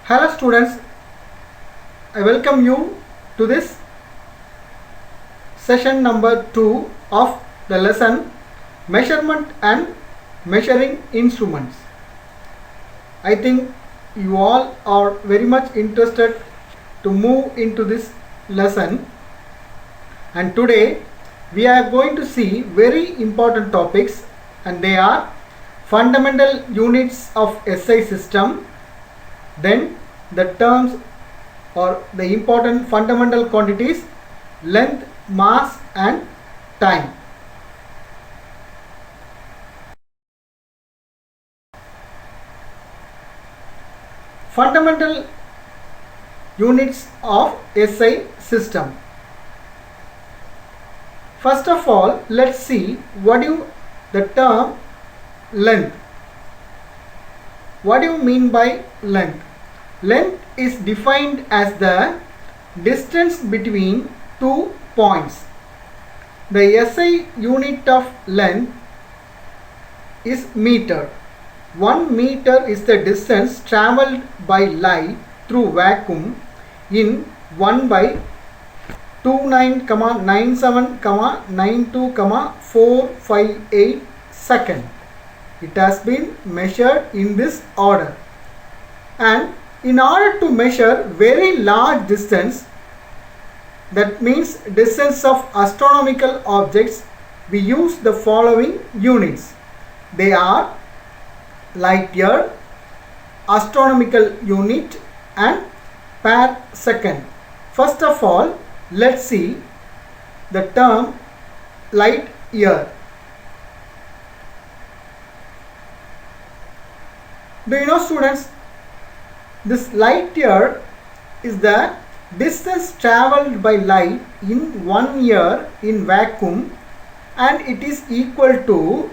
Hello students, I welcome you to this session number 2 of the lesson Measurement and Measuring Instruments. I think you all are very much interested to move into this lesson, and today we are going to see very important topics, and they are fundamental units of SI system, then the terms or the important fundamental quantities length, mass and time. Fundamental units of SI system. First of all, let's see the term length. What do you mean by length? Length is defined as the distance between two points. The SI unit of length is meter. 1 meter is the distance travelled by light through vacuum in 1 by 29,97,92,458 second. It has been measured in this order. And in order to measure very large distance, that means distance of astronomical objects, we use the following units. They are light year, astronomical unit and parsecond. First of all, let's see the term light year. Do you know, students, this light year is the distance travelled by light in 1 year in vacuum, and it is equal to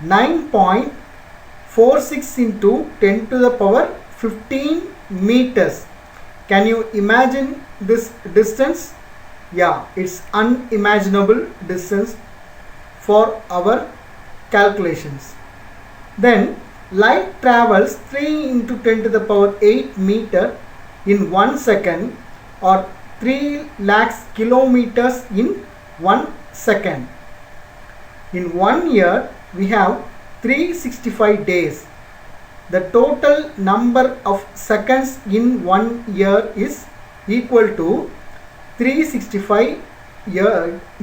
9.46 into 10 to the power 15 meters. Can you imagine this distance? Yeah, it's unimaginable distance for our calculations. Then light travels 3 into 10 to the power 8 meter in 1 second, or 3 lakhs kilometers in 1 second. In 1 year we have 365 days. The total number of seconds in 1 year is equal to 365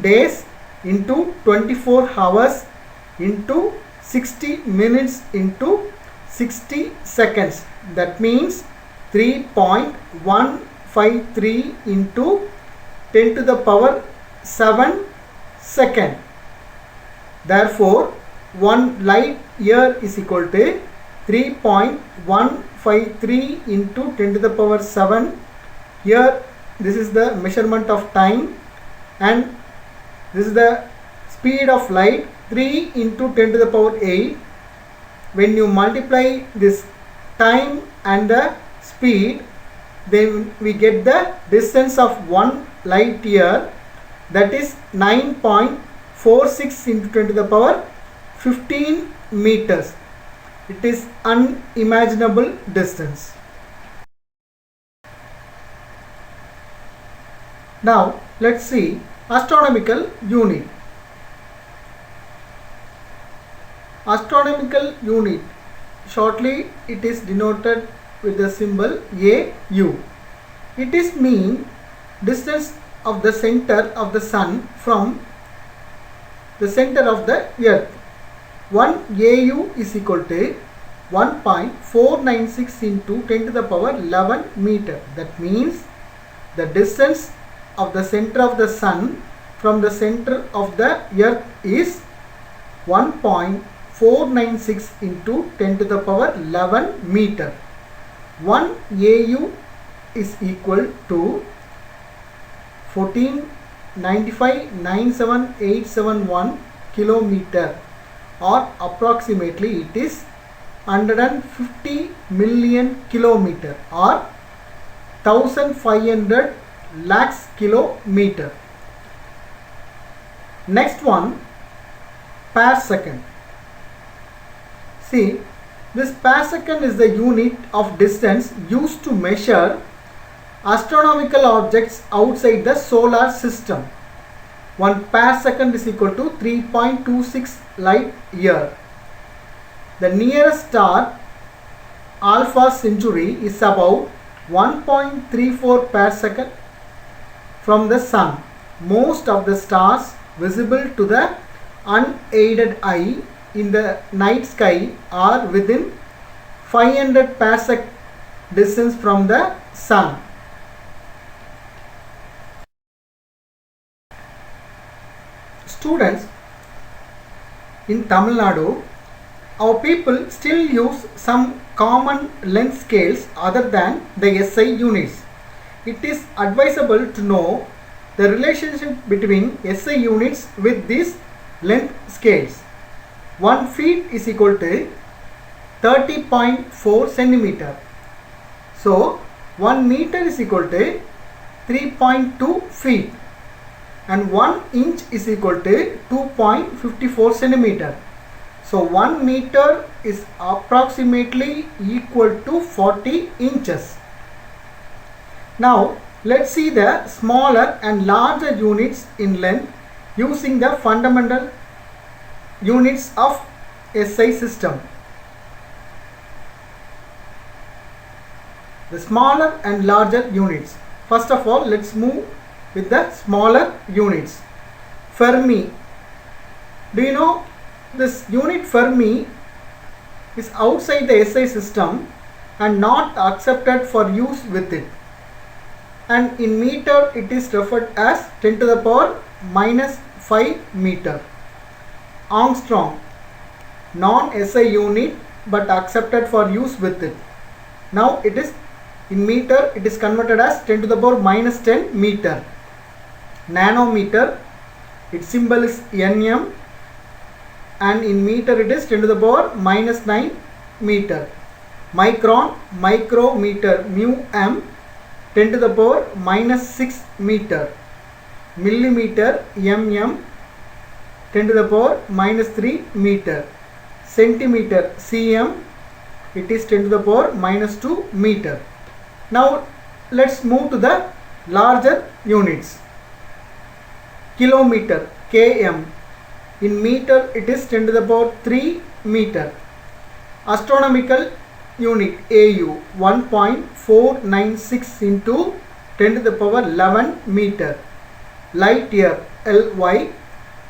days into 24 hours into 60 minutes into 60 seconds. That means 3.153 into 10 to the power 7 second. Therefore, 1 light year is equal to 3.153 into 10 to the power 7. Here this is the measurement of time, and this is the speed of light, 3 into 10 to the power 8. When you multiply this time and the speed, then we get the distance of 1 light year, that is 9.46 into 10 to the power 15 meters. It is unimaginable distance. Now let's see astronomical unit. Astronomical unit, shortly it is denoted with the symbol AU. It is mean distance of the center of the sun from the center of the earth. 1 AU is equal to 1.496 into 10 to the power 11 meter. That means the distance of the center of the sun from the center of the earth is 1.496 into 10 to the power 11 meter. 1 AU is equal to 1495,97871 kilometer, or approximately it is 150 million kilometer, or 1500 lakhs kilometer. Next one, parsecond. See, This parsecond is the unit of distance used to measure astronomical objects outside the solar system. 1 parsecond is equal to 3.26 light year. The nearest star, Alpha Centauri, is about 1.34 parsecond from the Sun. Most of the stars visible to the unaided eye in the night sky are within 500 parsec distance from the Sun. Students, in Tamil Nadu, our people still use some common length scales other than the SI units. It is advisable to know the relationship between SI units with these length scales. 1 feet is equal to 30.4 centimeter. So 1 meter is equal to 3.2 feet and 1 inch is equal to 2.54 centimeter. So 1 meter is approximately equal to 40 inches. Now let's see the smaller and larger units in length using the fundamental units of SI system. The smaller and larger units. First of all, let's move with the smaller units. Fermi. Do you know this unit Fermi is outside the SI system and not accepted for use with it, and in meter it is referred as 10 to the power minus 5 meter. Angstrom, non-SI unit but accepted for use with it. Now it is in meter, it is converted as 10 to the power minus 10 meter. Nanometer, its symbol is Nm, and in meter it is 10 to the power minus 9 meter. Micron, micrometer, mu m, 10 to the power minus 6 meter. Millimeter, mm, 10 to the power minus 3 meter. Centimeter, cm, it is 10 to the power minus 2 meter. Now let's move to the larger units. Kilometer, km, in meter it is 10 to the power 3 meter. Astronomical unit, AU, 1.496 into 10 to the power 11 meter. Light year, LY,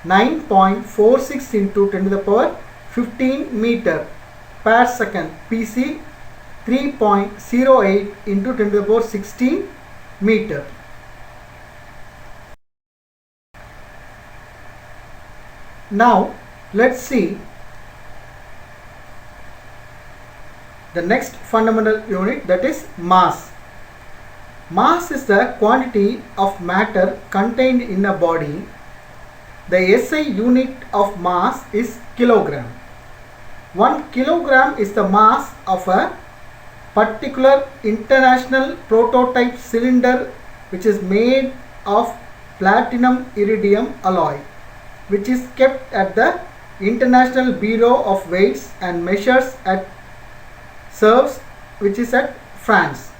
9.46 into 10 to the power 15 meter. Parsecond, PC, 3.08 into 10 to the power 16 meter. Now let's see the next fundamental unit, that is mass. Mass is the quantity of matter contained in a body. The SI unit of mass is kilogram. 1 kilogram is the mass of a particular international prototype cylinder which is made of platinum iridium alloy, which is kept at the International Bureau of Weights and Measures at Serves, which is at France.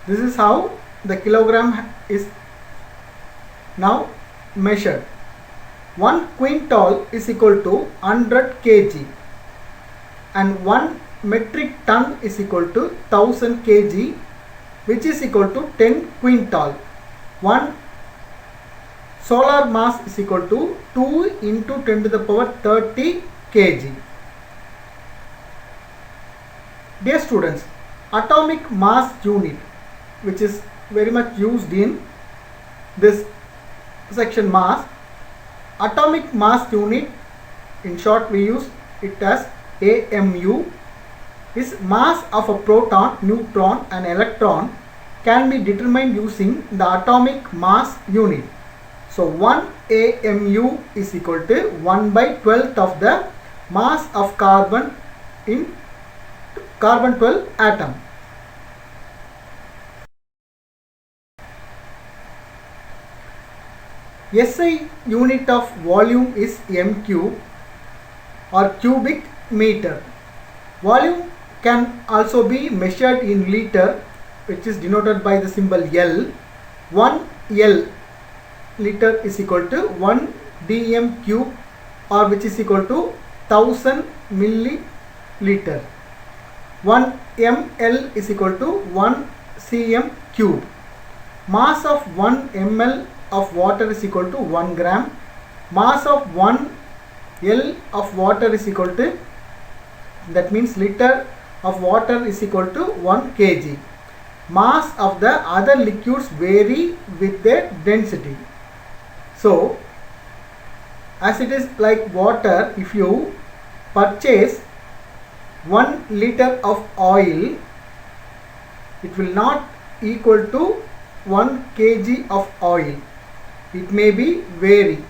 This is how the kilogram is now measured. 1 quintal is equal to 100 kg and 1 metric ton is equal to 1000 kg, which is equal to 10 quintal. 1 solar mass is equal to 2 into 10 to the power 30 kg. Dear students, atomic mass unit, which is very much used in this section, mass. Atomic mass unit, in short we use it as AMU, is mass of a proton, neutron and electron can be determined using the atomic mass unit. So 1 AMU is equal to 1 by 12th of the mass of carbon in carbon 12 atom. SI unit of volume is m cube or cubic meter. Volume can also be measured in liter, which is denoted by the symbol L. 1 L liter is equal to 1 dm cube, or which is equal to 1000 milliliter. 1 ml is equal to 1 cm cube. Mass of 1 ml of water is equal to 1 gram. Mass of 1 L of water is equal to, that means liter of water is equal to 1 kg. Mass of the other liquids vary with their density. So, as it is like water, if you purchase 1 liter of oil, it will not equal to 1 kg of oil. It may be vary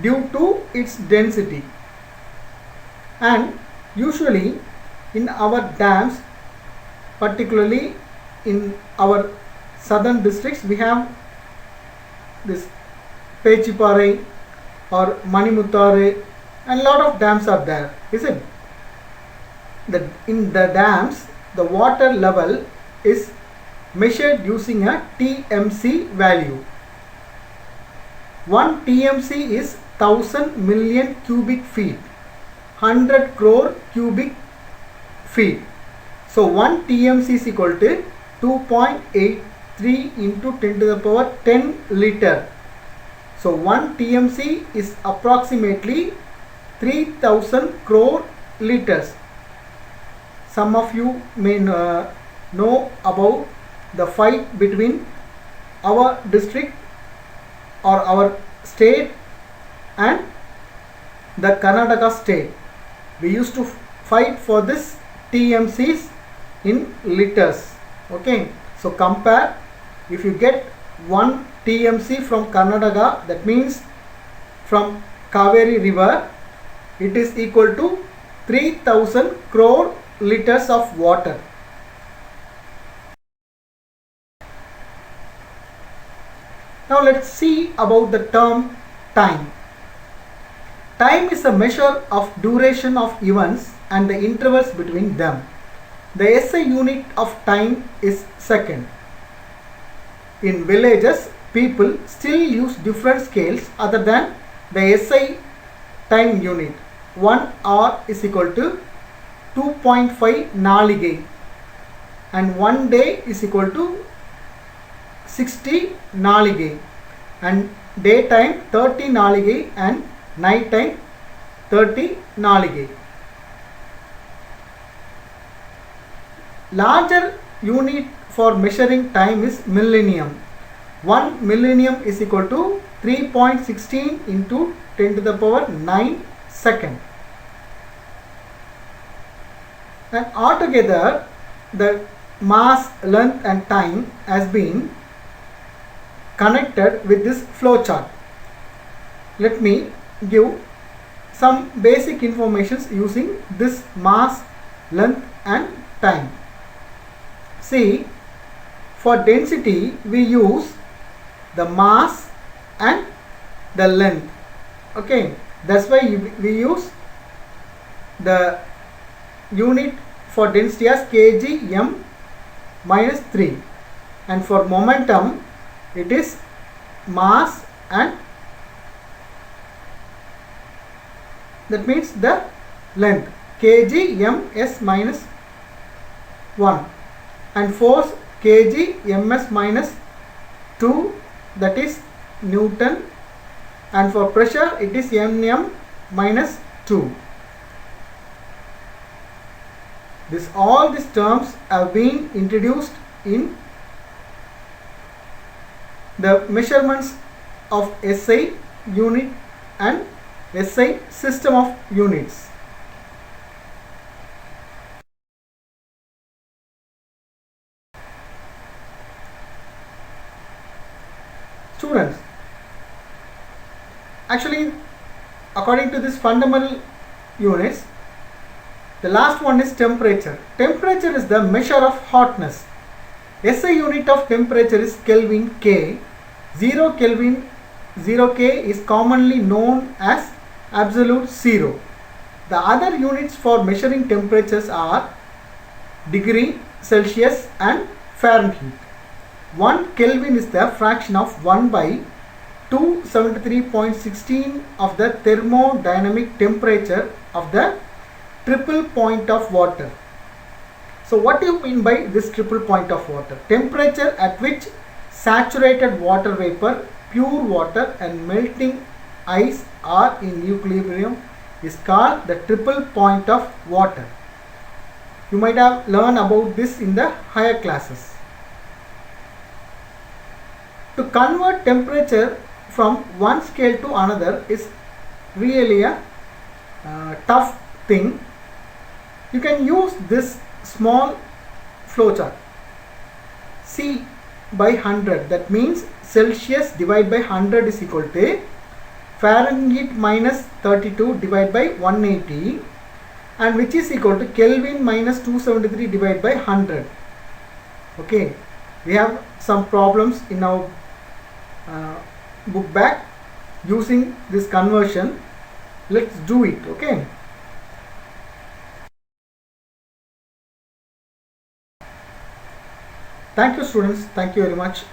due to its density. And usually in our dams, particularly in our southern districts, we have this Pechipare or Manimuttare, and lot of dams are there, is it? In the dams, the water level is measured using a TMC value. 1 TMC is 1000 million cubic feet, 100 crore cubic feet. So 1 TMC is equal to 2.83 into 10 to the power 10 liter. So 1 TMC is approximately 3000 crore liters. Some of you may know about the fight between our district or our state and the Karnataka state. We used to fight for this TMCs in liters. Okay, so compare, if you get 1 TMC from Karnataka, that means from Kaveri river, it is equal to 3000 crore liters of water. Now let's see about the term time. Time is a measure of duration of events and the intervals between them. The SI unit of time is second. In villages, people still use different scales other than the SI time unit. 1 hour is equal to 2.5 naligai, and 1 day is equal to 60 naligai, and daytime 30 naligai and night time 30 naligai. Larger unit for measuring time is millennium. 1 millennium is equal to 3.16 into 10 to the power 9 second. And altogether, the mass, length and time has been connected with this flow chart. Let me give some basic informations using this mass, length and time. See, for density we use the mass and the length. Okay, that's why we use the unit for density as kg m minus 3, and for momentum it is mass, and that means the length kg m s minus 1, and force kg ms minus 2, that is Newton, and for pressure it is nm minus 2. All these terms have been introduced in the measurements of SI unit and SI system of units. Students, actually according to this fundamental units, the last one is temperature. Temperature is the measure of hotness. SI unit of temperature is Kelvin K. 0 Kelvin, 0 K is commonly known as absolute zero. The other units for measuring temperatures are degree Celsius and Fahrenheit. 1 Kelvin is the fraction of 1 by 273.16 of the thermodynamic temperature of the triple point of water. So what do you mean by this triple point of water? Temperature at which saturated water vapor, pure water and melting ice are in equilibrium is called the triple point of water. You might have learned about this in the higher classes. To convert temperature from one scale to another is really a tough thing. You can use this small flowchart. C by 100, that means Celsius divided by 100 is equal to Fahrenheit minus 32 divided by 180, and which is equal to Kelvin minus 273 divided by 100. Okay, we have some problems in our book bag using this conversion. Let's do it. Okay, thank you students, thank you very much.